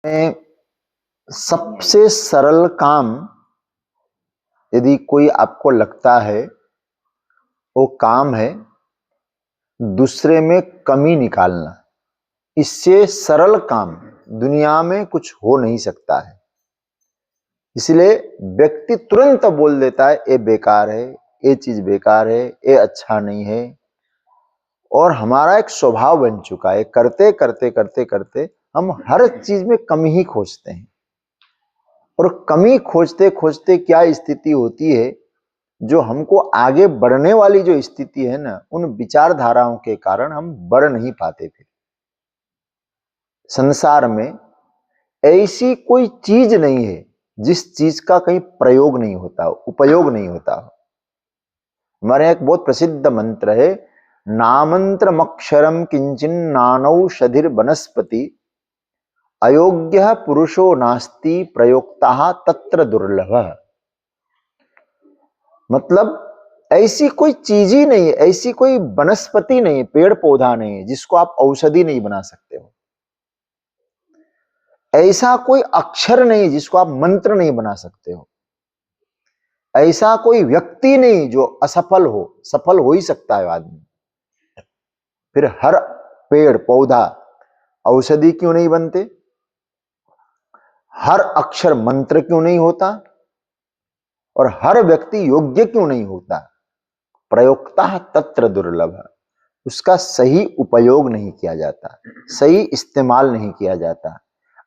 में सबसे सरल काम यदि कोई आपको लगता है वो काम है दूसरे में कमी निकालना। इससे सरल काम दुनिया में कुछ हो नहीं सकता है। इसलिए व्यक्ति तुरंत बोल देता है ये बेकार है, ये चीज बेकार है, ये अच्छा नहीं है। और हमारा एक स्वभाव बन चुका है, करते करते करते करते हम हर चीज में कमी ही खोजते हैं। और कमी खोजते खोजते क्या स्थिति होती है, जो हमको आगे बढ़ने वाली जो स्थिति है ना, उन विचारधाराओं के कारण हम बढ़ नहीं पाते। फिर संसार में ऐसी कोई चीज नहीं है जिस चीज का कहीं प्रयोग नहीं होता हो, उपयोग नहीं होता हो। हमारे एक बहुत प्रसिद्ध मंत्र है, नामंत्रमक्षरम किंचिन नानौषधिर वनस्पति अयोग्य पुरुषो नास्ति प्रयोक्ता तत्र दुर्लभ। मतलब ऐसी कोई चीज ही नहीं है, ऐसी कोई वनस्पति नहीं, पेड़ पौधा नहीं है जिसको आप औषधि नहीं बना सकते हो। ऐसा कोई अक्षर नहीं जिसको आप मंत्र नहीं बना सकते हो। ऐसा कोई व्यक्ति नहीं जो असफल हो, सफल हो ही सकता है आदमी। फिर हर पेड़ पौधा औषधि क्यों नहीं बनते? हर अक्षर मंत्र क्यों नहीं होता? और हर व्यक्ति योग्य क्यों नहीं होता? प्रयोक्ता तत्र दुर्लभ। उसका सही उपयोग नहीं किया जाता, सही इस्तेमाल नहीं किया जाता।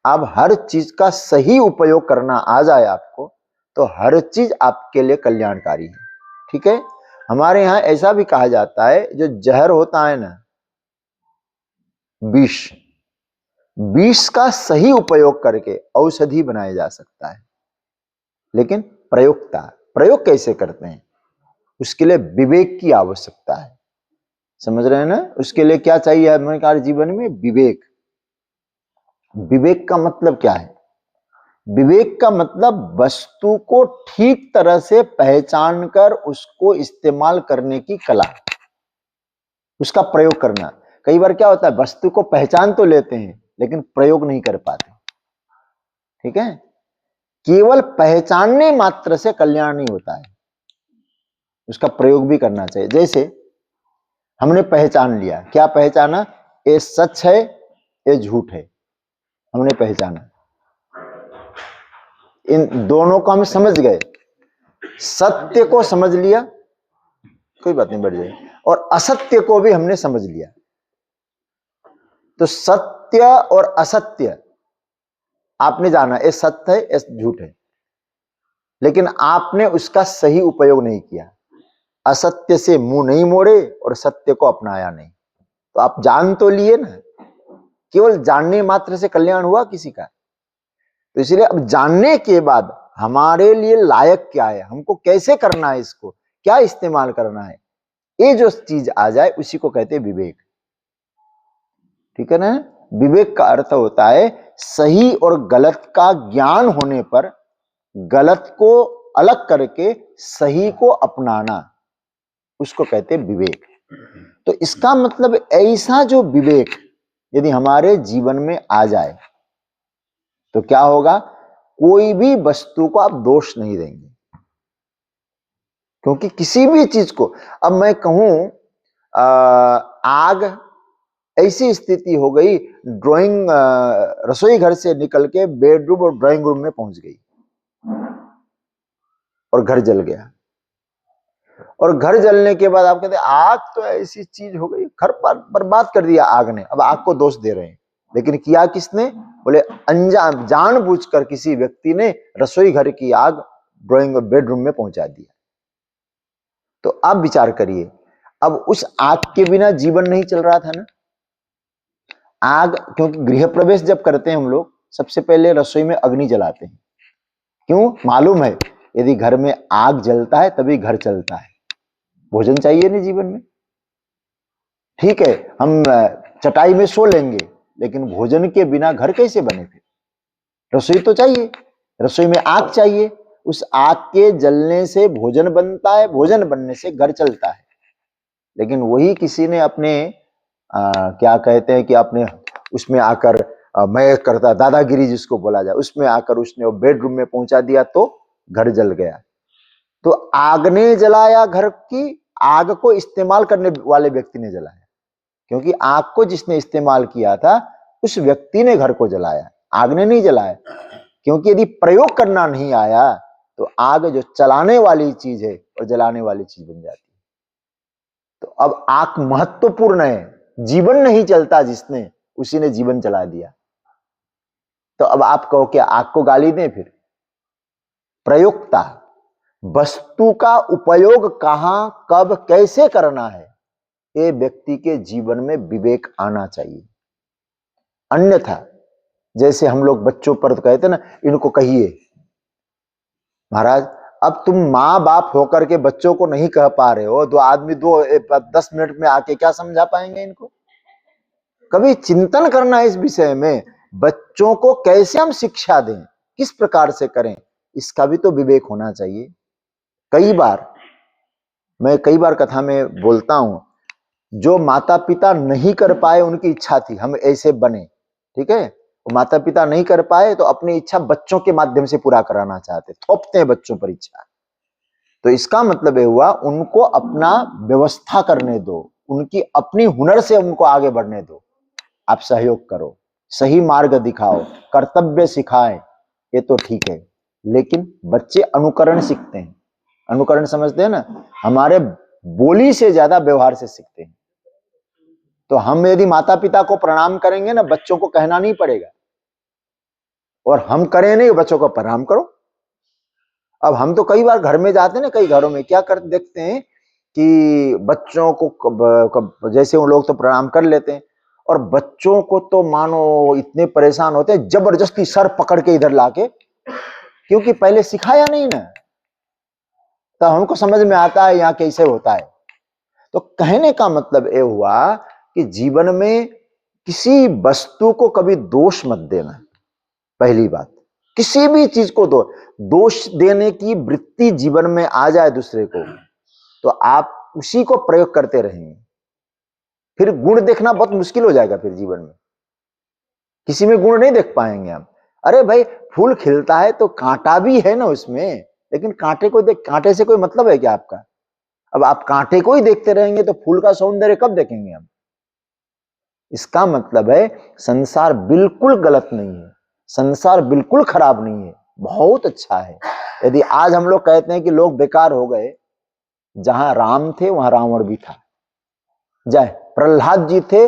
अब हर चीज का सही उपयोग करना आ जाए आपको, तो हर चीज आपके लिए कल्याणकारी है। ठीक है। हमारे यहां ऐसा भी कहा जाता है, जो जहर होता है ना, विष, विष का सही उपयोग करके औषधि बनाया जा सकता है। लेकिन प्रयोग कैसे करते हैं, उसके लिए विवेक की आवश्यकता है। समझ रहे हैं ना? उसके लिए क्या चाहिए हमारे जीवन में? विवेक। विवेक का मतलब क्या है? विवेक का मतलब वस्तु को ठीक तरह से पहचान कर उसको इस्तेमाल करने की कला, उसका प्रयोग करना। कई बार क्या होता है, वस्तु को पहचान तो लेते हैं लेकिन प्रयोग नहीं कर पाते। ठीक है। केवल पहचानने मात्र से कल्याण नहीं होता है, उसका प्रयोग भी करना चाहिए। जैसे हमने पहचान लिया, क्या पहचाना? ये सच है, ये झूठ है, हमने पहचाना। इन दोनों को हम समझ गए, सत्य को समझ लिया, कोई बात नहीं, बढ़ जाए, और असत्य को भी हमने समझ लिया। तो सत्य और असत्य आपने जाना, ये सत्य है, ये झूठ है, लेकिन आपने उसका सही उपयोग नहीं किया। असत्य से मुंह नहीं मोड़े और सत्य को अपनाया नहीं, तो आप जान तो लिए ना। केवल जानने मात्र से कल्याण हुआ किसी का? तो इसलिए अब जानने के बाद हमारे लिए लायक क्या है, हमको कैसे करना है, इसको क्या इस्तेमाल करना है, ये जो चीज आ जाए उसी को कहते हैं विवेक। ठीक है ना? विवेक का अर्थ होता है सही और गलत का ज्ञान होने पर गलत को अलग करके सही को अपनाना, उसको कहते हैं विवेक। तो इसका मतलब ऐसा जो विवेक यदि हमारे जीवन में आ जाए तो क्या होगा? कोई भी वस्तु को आप दोष नहीं देंगे, क्योंकि किसी भी चीज को, अब मैं कहूं आग, ऐसी स्थिति हो गई, ड्राइंग रसोई घर से निकल के बेडरूम और ड्राइंग रूम में पहुंच गई और घर जल गया। और घर जलने के बाद आप कहते हैं आग तो ऐसी चीज हो गई, घर पर बर्बाद कर दिया आग ने। अब आग को दोष दे रहे हैं, लेकिन किया किसने? बोले अनजान, जानबूझकर किसी व्यक्ति ने रसोई घर की आग ड्राइंग बेडरूम में पहुंचा दिया। तो अब विचार करिए, अब उस आग के बिना जीवन नहीं चल रहा था ना। आग, क्योंकि गृह प्रवेश जब करते हैं हम लोग, सबसे पहले रसोई में अग्नि जलाते हैं। क्यों? मालूम है यदि घर में आग जलता है तभी घर चलता है। भोजन चाहिए नहीं जीवन में। ठीक है, हम चटाई में सो लेंगे, लेकिन भोजन के बिना घर कैसे बने? फिर रसोई तो चाहिए, रसोई में आग चाहिए, उस आग के जलने से भोजन बनता है, भोजन बनने से घर चलता है। लेकिन वही किसी ने अपने क्या कहते हैं कि अपने उसमें आकर मैं करता दादागिरी जिसको बोला जाए, उसमें आकर उसने वो बेडरूम में पहुंचा दिया तो घर जल गया। तो आग ने जलाया घर की, आग को इस्तेमाल करने वाले व्यक्ति ने जलाया, क्योंकि आग को जिसने इस्तेमाल किया था उस व्यक्ति ने घर को जलाया, आग ने नहीं जलाया। क्योंकि यदि प्रयोग करना नहीं आया तो आग जो चलाने वाली चीज है और जलाने वाली चीज बन जाती है। तो अब आग महत्वपूर्ण है, जीवन नहीं चलता जिसने, उसी ने जीवन जला दिया। तो अब आप कहो कि आग को गाली दें? फिर प्रयोक्ता, वस्तु का उपयोग कहां, कब, कैसे करना है, ये व्यक्ति के जीवन में विवेक आना चाहिए। अन्यथा जैसे हम लोग बच्चों पर तो कहते ना, इनको कहिए महाराज, अब तुम माँ बाप होकर के बच्चों को नहीं कह पा रहे हो, 10 मिनट में आके क्या समझा पाएंगे इनको? कभी चिंतन करना है इस विषय में, बच्चों को कैसे हम शिक्षा दें, किस प्रकार से करें, इसका भी तो विवेक होना चाहिए। मैं कई बार कथा में बोलता हूं, जो माता पिता नहीं कर पाए, उनकी इच्छा थी हम ऐसे बने, ठीक है, वो माता पिता नहीं कर पाए तो अपनी इच्छा बच्चों के माध्यम से पूरा कराना चाहते, थोपते हैं बच्चों पर इच्छा। तो इसका मतलब ये हुआ, उनको अपना व्यवस्था करने दो, उनकी अपनी हुनर से उनको आगे बढ़ने दो, आप सहयोग करो, सही मार्ग दिखाओ, कर्तव्य सिखाएं, ये तो ठीक है। लेकिन बच्चे अनुकरण सीखते हैं, अनुकरण समझते हैं ना, हमारे बोली से ज्यादा व्यवहार से सीखते हैं। तो हम यदि माता पिता को प्रणाम करेंगे ना, बच्चों को कहना नहीं पड़ेगा, और हम करें नहीं, बच्चों को प्रणाम करो। अब हम तो कई बार घर में जाते हैं ना, कई घरों में क्या करते देखते हैं कि बच्चों को जैसे उन लोग तो प्रणाम कर लेते हैं, और बच्चों को तो मानो इतने परेशान होते हैं, जबरदस्ती सर पकड़ के इधर लाके, क्योंकि पहले सिखाया नहीं ना, तो हमको समझ में आता है यहाँ कैसे होता है। तो कहने का मतलब ये हुआ कि जीवन में किसी वस्तु को कभी दोष मत देना, पहली बात। किसी भी चीज को दोष देने की वृत्ति जीवन में आ जाए दूसरे को, तो आप उसी को प्रयोग करते रहेंगे, फिर गुण देखना बहुत मुश्किल हो जाएगा। फिर जीवन में किसी में गुण नहीं देख पाएंगे हम। अरे भाई, फूल खिलता है तो कांटा भी है ना उसमें, लेकिन कांटे को देख, कांटे से कोई मतलब है क्या आपका? अब आप कांटे को ही देखते रहेंगे तो फूल का सौंदर्य कब देखेंगे हम? इसका मतलब है संसार बिल्कुल गलत नहीं है, संसार बिल्कुल खराब नहीं है, बहुत अच्छा है। यदि आज हम लोग कहते हैं कि लोग बेकार हो गए, जहां राम थे वहां रावण भी था, जय प्रहलाद जी थे,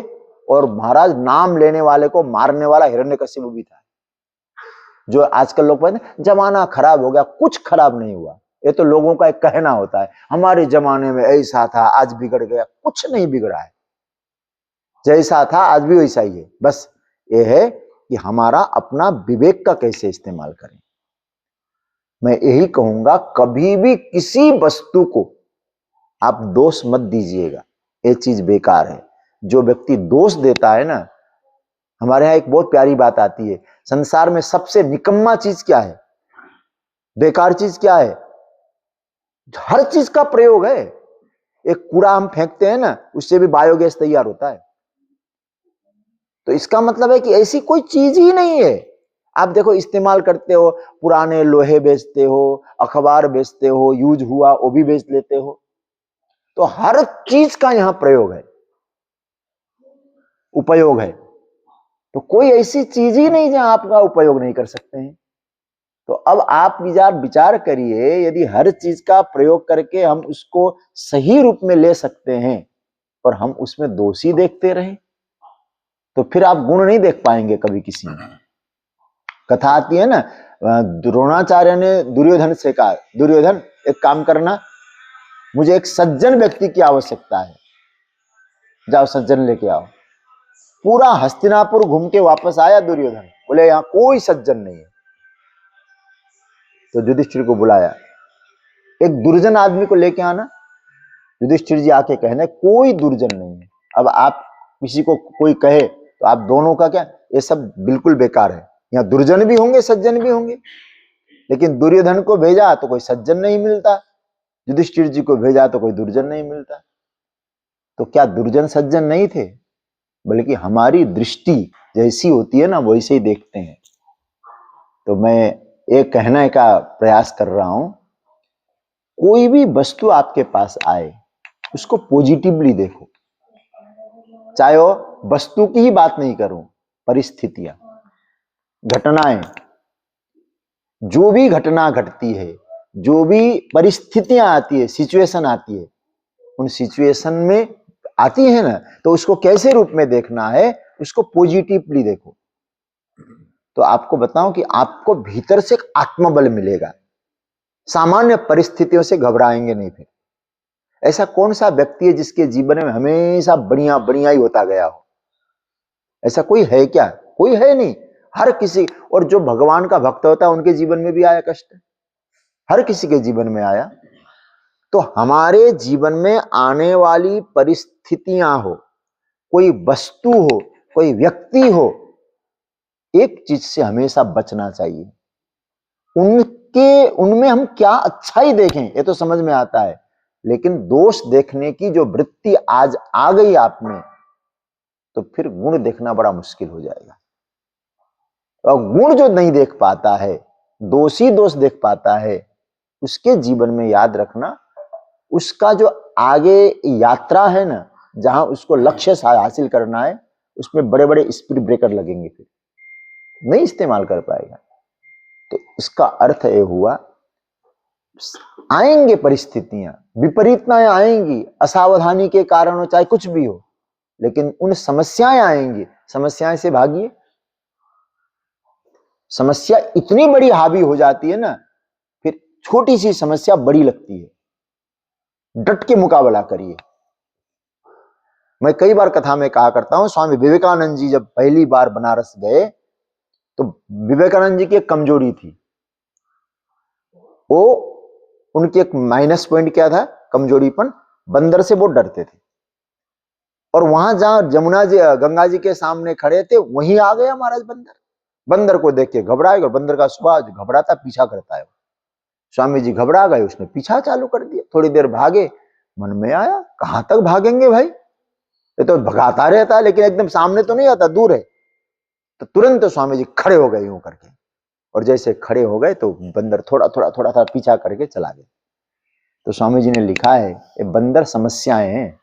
और महाराज नाम लेने वाले को मारने वाला हिरण्यकशिपु भी था। जो आजकल लोग कहते हैं जमाना खराब हो गया, कुछ खराब नहीं हुआ, ये तो लोगों का एक कहना होता है, हमारे जमाने में ऐसा था आज बिगड़ गया। कुछ नहीं बिगड़ा है, जैसा था आज भी वैसा ही है। बस ये है कि हमारा अपना विवेक का कैसे इस्तेमाल करें। मैं यही कहूंगा, कभी भी किसी वस्तु को आप दोष मत दीजिएगा, ये चीज बेकार है। जो व्यक्ति दोष देता है ना, हमारे यहाँ एक बहुत प्यारी बात आती है, संसार में सबसे निकम्मा चीज क्या है, बेकार चीज क्या है? हर चीज का प्रयोग है। एक कूड़ा हम फेंकते हैं ना, उससे भी बायोगैस तैयार होता है। तो इसका मतलब है कि ऐसी कोई चीज ही नहीं है। आप देखो, इस्तेमाल करते हो, पुराने लोहे बेचते हो, अखबार बेचते हो, यूज हुआ वो भी बेच लेते हो, तो हर चीज का यहां प्रयोग है, उपयोग है। तो कोई ऐसी चीज ही नहीं जहां आपका उपयोग नहीं कर सकते हैं। तो अब आप विचार करिए, यदि हर चीज का प्रयोग करके हम उसको सही रूप में ले सकते हैं और हम उसमें दोषी देखते रहे, तो फिर आप गुण नहीं देख पाएंगे कभी किसी में। कथा आती है ना, द्रोणाचार्य ने दुर्योधन से कहा, दुर्योधन एक काम करना, मुझे एक सज्जन व्यक्ति की आवश्यकता है, जाओ सज्जन लेके आओ। पूरा हस्तिनापुर घूम के वापस आया दुर्योधन, बोले यहां कोई सज्जन नहीं है। तो युधिष्ठिर को बुलाया, एक दुर्जन आदमी को लेके आना। युधिष्ठिर जी आके कहने कोई दुर्जन नहीं है। अब आप किसी को कोई कहे तो आप दोनों का क्या, ये सब बिल्कुल बेकार है, यहाँ दुर्जन भी होंगे सज्जन भी होंगे। लेकिन दुर्योधन को भेजा तो कोई सज्जन नहीं मिलता, युधिष्ठिर जी को भेजा तो कोई दुर्जन नहीं मिलता। तो क्या दुर्जन सज्जन नहीं थे? बल्कि हमारी दृष्टि जैसी होती है ना वैसे ही देखते हैं। तो मैं एक कहने का प्रयास कर रहा हूं, कोई भी वस्तु आपके पास आए उसको पॉजिटिवली देखो। चाहे वो वस्तु की ही बात नहीं करूं, परिस्थितियां, घटनाएं, जो भी घटना घटती है, जो भी परिस्थितियां आती है, सिचुएशन आती है, उन सिचुएशन में आती है ना, तो उसको कैसे रूप में देखना है, उसको पॉजिटिवली देखो। तो आपको बताऊं कि आपको भीतर से एक आत्मबल मिलेगा, सामान्य परिस्थितियों से घबराएंगे नहीं। फिर ऐसा कौन सा व्यक्ति है जिसके जीवन में हमेशा बढ़िया बढ़िया ही होता गया हो? ऐसा कोई है क्या? कोई है नहीं। हर किसी, और जो भगवान का भक्त होता है उनके जीवन में भी आया कष्ट, हर किसी के जीवन में आया। तो हमारे जीवन में आने वाली परिस्थितियां हो, कोई वस्तु हो, कोई व्यक्ति हो, एक चीज से हमेशा बचना चाहिए, उनमें हम क्या अच्छाई देखें ये तो समझ में आता है, लेकिन दोष देखने की जो वृत्ति आज आ गई आप में, तो फिर गुण देखना बड़ा मुश्किल हो जाएगा। और गुण जो नहीं देख पाता है, दोषी दोष देख पाता है, उसके जीवन में याद रखना, उसका जो आगे यात्रा है ना, जहां उसको लक्ष्य हासिल करना है, उसमें बड़े बड़े स्पीड ब्रेकर लगेंगे, फिर नहीं इस्तेमाल कर पाएगा। तो इसका अर्थ ये हुआ, आएंगे परिस्थितियां, विपरीतताएं आएंगी, असावधानी के कारण हो, चाहे कुछ भी हो, लेकिन उन समस्याएं आएंगी, समस्याएं से भागिए। समस्या इतनी बड़ी हावी हो जाती है ना, फिर छोटी सी समस्या बड़ी लगती है, डट के मुकाबला करिए। मैं कई बार कथा में कहा करता हूं, स्वामी विवेकानंद जी जब पहली बार बनारस गए, तो विवेकानंद जी की एक कमजोरी थी, वो उनकी एक माइनस पॉइंट क्या था, कमजोरीपन, बंदर से बहुत डरते थे। और वहां जहां जमुना जी गंगा जी के सामने खड़े थे, वहीं आ गया महाराज बंदर। बंदर को देख के घबराएगा, बंदर का स्वभाव घबराता पीछा करता है। स्वामी जी घबरा गए, उसने पीछा चालू कर दिया, थोड़ी देर भागे, मन में आया कहां तक भागेंगे भाई, ये तो भगाता रहता है लेकिन एकदम सामने तो नहीं आता, दूर है। तो तुरंत स्वामी जी खड़े हो गए यूं करके, और जैसे खड़े हो गए तो बंदर थोड़ा थोड़ा पीछा करके चला गया। तो स्वामी जी ने लिखा है, ये बंदर समस्याएं हैं,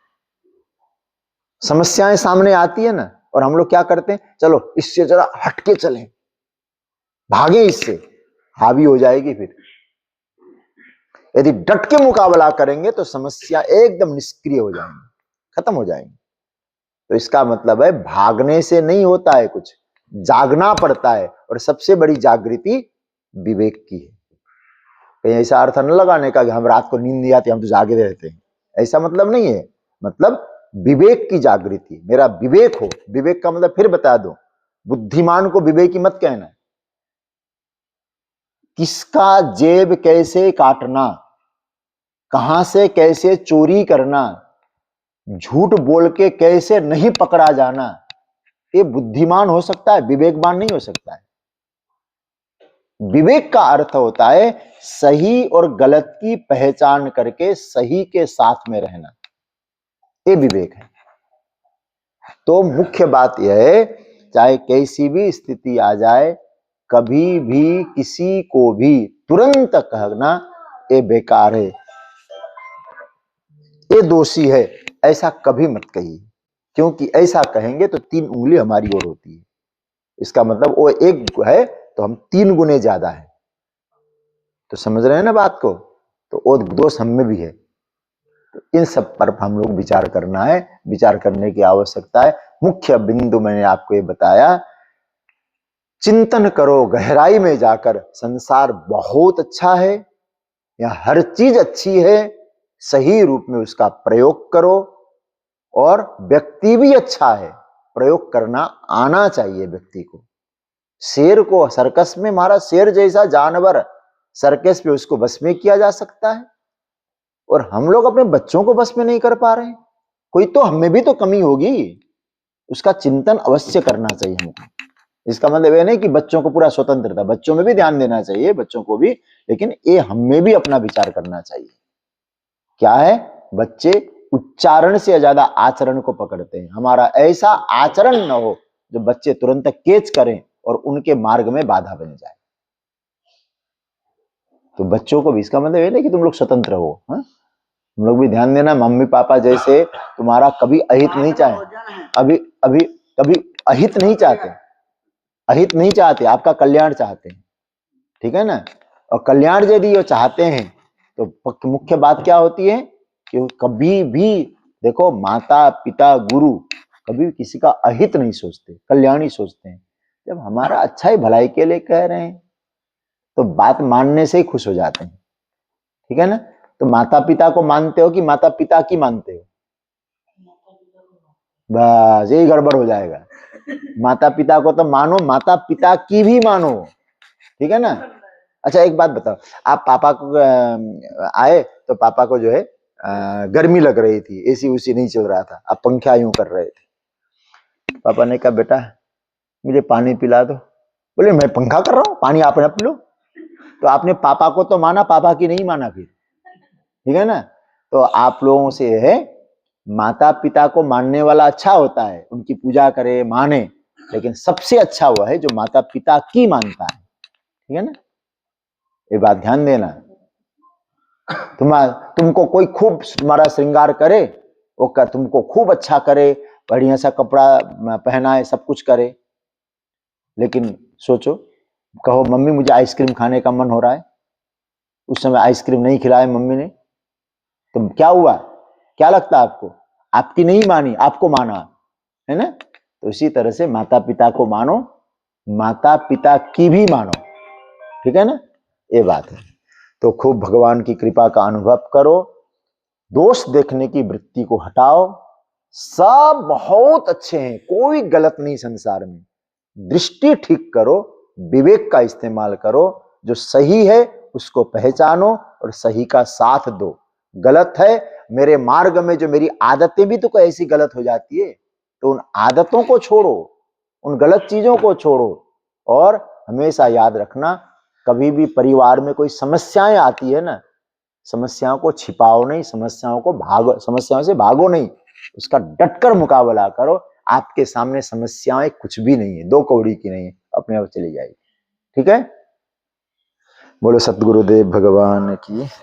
समस्याएं सामने आती है ना, और हम लोग क्या करते हैं, चलो इससे जरा हटके चलें, भागे इससे, हावी हो जाएगी। फिर यदि डट के मुकाबला करेंगे तो समस्या एकदम निष्क्रिय हो जाएंगी, खत्म हो जाएंगी। तो इसका मतलब है भागने से नहीं होता है कुछ, जागना पड़ता है, और सबसे बड़ी जागृति विवेक की है। कहीं ऐसा अर्थ न लगाने का कि हम रात को नींद नहीं आती हम तो जागे रहते हैं, ऐसा मतलब नहीं है। मतलब विवेक की जागृति, मेरा विवेक हो। विवेक का मतलब फिर बता दो, बुद्धिमान को विवेकी मत कहना, किसका जेब कैसे काटना, कहां से कैसे चोरी करना, झूठ बोल के कैसे नहीं पकड़ा जाना, ये बुद्धिमान हो सकता है, विवेकवान नहीं हो सकता है। विवेक का अर्थ होता है सही और गलत की पहचान करके सही के साथ में रहना, ये विवेक है। तो मुख्य बात यह है, चाहे कैसी भी स्थिति आ जाए, कभी भी किसी को भी तुरंत कहना ये बेकार है, ये दोषी है, ऐसा कभी मत कहिए, क्योंकि ऐसा कहेंगे तो 3 उंगली हमारी ओर होती है। इसका मतलब वो एक है तो हम 3 गुने ज्यादा है। तो समझ रहे हैं ना बात को? तो वो दोष हम में भी है। तो इन सब पर हम लोग विचार करना है, विचार करने की आवश्यकता है। मुख्य बिंदु मैंने आपको ये बताया, चिंतन करो गहराई में जाकर, संसार बहुत अच्छा है, यहाँ हर चीज अच्छी है, सही रूप में उसका प्रयोग करो, और व्यक्ति भी अच्छा है, प्रयोग करना आना चाहिए व्यक्ति को। शेर को सर्कस में मारा, शेर जैसा जानवर सर्कस पे उसको बस में किया जा सकता है, और हम लोग अपने बच्चों को बस में नहीं कर पा रहे। कोई तो हमें भी तो कमी होगी, उसका चिंतन अवश्य करना चाहिए हमको। इसका मतलब यह नहीं कि बच्चों को पूरा स्वतंत्रता, बच्चों में भी ध्यान देना चाहिए, बच्चों को भी, लेकिन ये हमें भी अपना विचार करना चाहिए। क्या है, बच्चे उच्चारण से ज्यादा आचरण को पकड़ते हैं। हमारा ऐसा आचरण न हो जो बच्चे तुरंत कैच करें और उनके मार्ग में बाधा बन जाए। तो बच्चों को भी इसका मतलब ये नहीं कि तुम लोग स्वतंत्र हो, हाँ? तुम लोग भी ध्यान देना, मम्मी पापा जैसे तुम्हारा कभी अहित नहीं चाहे, अभी अभी कभी अहित नहीं चाहते, अहित नहीं चाहते, आपका कल्याण चाहते हैं, ठीक है ना। और कल्याण यदि वो चाहते हैं तो मुख्य बात क्या होती है कि कभी भी देखो, माता पिता गुरु कभी भी किसी का अहित नहीं सोचते, कल्याण ही सोचते हैं। जब हमारा अच्छा ही भलाई के लिए कह रहे हैं तो बात मानने से ही खुश हो जाते हैं, ठीक है ना। तो माता पिता को मानते हो कि माता पिता की मानते हो? बस यही गड़बड़ हो जाएगा। माता पिता को तो मानो, माता पिता की भी मानो, ठीक है ना। अच्छा एक बात बताओ, आप पापा को आए तो पापा को जो है गर्मी लग रही थी, एसी उसी नहीं चल रहा था, आप पंखा यूं कर रहे थे। पापा ने कहा बेटा मुझे पानी पिला दो। बोले मैं पंखा कर रहा हूँ, पानी आप न पी लो। तो आपने पापा को तो माना, पापा की नहीं माना फिर, ठीक है ना। तो आप लोगों से है, माता पिता को मानने वाला अच्छा होता है, उनकी पूजा करे माने, लेकिन सबसे अच्छा हुआ है जो माता पिता की मानता है, ठीक है ना। ये बात ध्यान देना। तुमको कोई खूब तुम्हारा श्रृंगार करे, वो तुमको खूब अच्छा करे, बढ़िया सा कपड़ा पहनाए, सब कुछ करे, लेकिन सोचो, कहो मम्मी मुझे आइसक्रीम खाने का मन हो रहा है, उस समय आइसक्रीम नहीं खिलाए मम्मी ने, तो क्या हुआ? क्या लगता है आपको? आपकी नहीं मानी, आपको माना, है ना। तो इसी तरह से माता पिता को मानो, माता पिता की भी मानो, ठीक है ना, ये बात है। तो खूब भगवान की कृपा का अनुभव करो, दोष देखने की वृत्ति को हटाओ, सब बहुत अच्छे हैं, कोई गलत नहीं संसार में। दृष्टि ठीक करो, विवेक का इस्तेमाल करो, जो सही है उसको पहचानो और सही का साथ दो। गलत है, मेरे मार्ग में जो मेरी आदतें भी तो कोई ऐसी गलत हो जाती है, तो उन आदतों को छोड़ो, उन गलत चीजों को छोड़ो। और हमेशा याद रखना, कभी भी परिवार में कोई समस्याएं आती है ना, समस्याओं को छिपाओ नहीं, समस्याओं से भागो नहीं, उसका डटकर मुकाबला करो। आपके सामने समस्याएं कुछ भी नहीं है, दो कौड़ी की नहीं है, अपने आप चली जाएगी, ठीक है। बोलो सतगुरुदेव भगवान की।